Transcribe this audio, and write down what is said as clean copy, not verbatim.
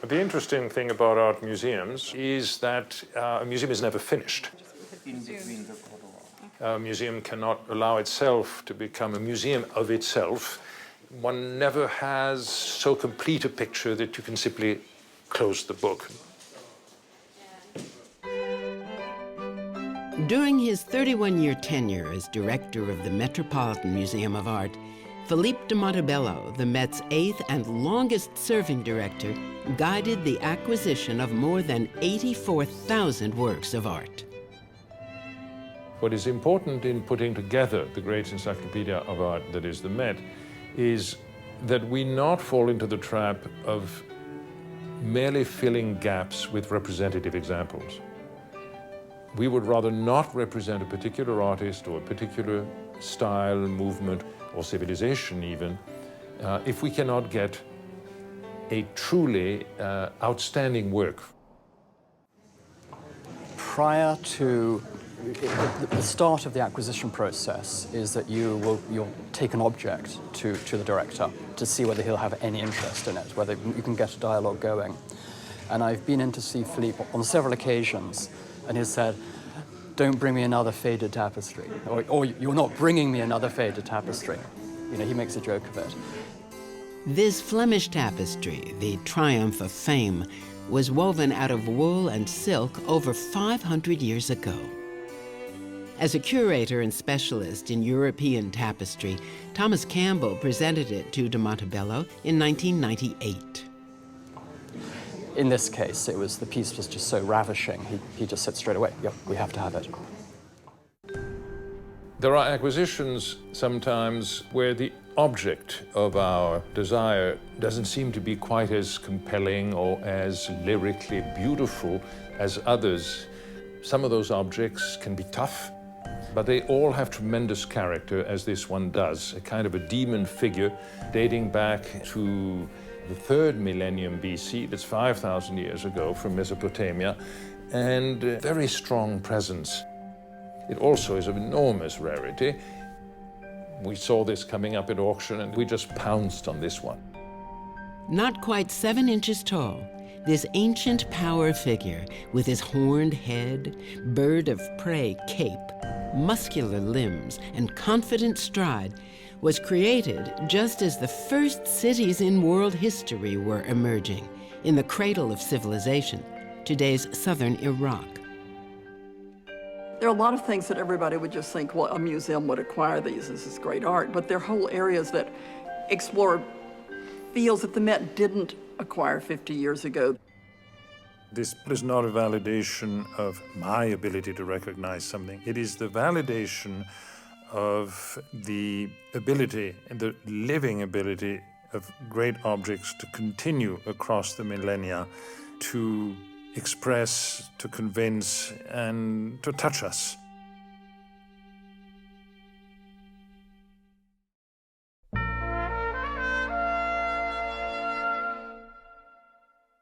The interesting thing about art museums is that a museum is never finished. A museum cannot allow itself to become a museum of itself. One never has so complete a picture that you can simply close the book. During his 31-year tenure as director of the Metropolitan Museum of Art, Philippe de Montebello, the Met's 8th and longest-serving director, guided the acquisition of more than 84,000 works of art. What is important in putting together the great encyclopedia of art that is the Met is that we not fall into the trap of merely filling gaps with representative examples. We would rather not represent a particular artist or a particular style, movement, or civilization even, if we cannot get a truly outstanding work. Prior to the start of the acquisition process is that you'll take an object to the director to see whether he'll have any interest in it, whether you can get a dialogue going. And I've been in to see Philippe on several occasions, and he said, "Don't bring me another faded tapestry," or "You're not bringing me another faded tapestry." You know, he makes a joke of it. This Flemish tapestry, the triumph of fame, was woven out of wool and silk over 500 years ago. As a curator and specialist in European tapestry, Thomas Campbell presented it to de Montebello in 1998. In this case, the piece was just so ravishing, he just said straight away, "Yep, we have to have it." There are acquisitions sometimes where the object of our desire doesn't seem to be quite as compelling or as lyrically beautiful as others. Some of those objects can be tough, but they all have tremendous character, as this one does, a kind of a demon figure dating back to the 3rd millennium BC, that's 5,000 years ago, from Mesopotamia, and a very strong presence. It also is of enormous rarity. We saw this coming up at auction, and we just pounced on this one. Not quite 7 inches tall, this ancient power figure with his horned head, bird of prey cape, muscular limbs, and confident stride was created just as the first cities in world history were emerging, in the cradle of civilization, today's southern Iraq. There are a lot of things that everybody would just think, well, a museum would acquire these, this is great art, but there are whole areas that explore fields that the Met didn't acquire 50 years ago. This is not a validation of my ability to recognize something. It is the validation of the ability and the living ability of great objects to continue across the millennia to express, to convince, and to touch us.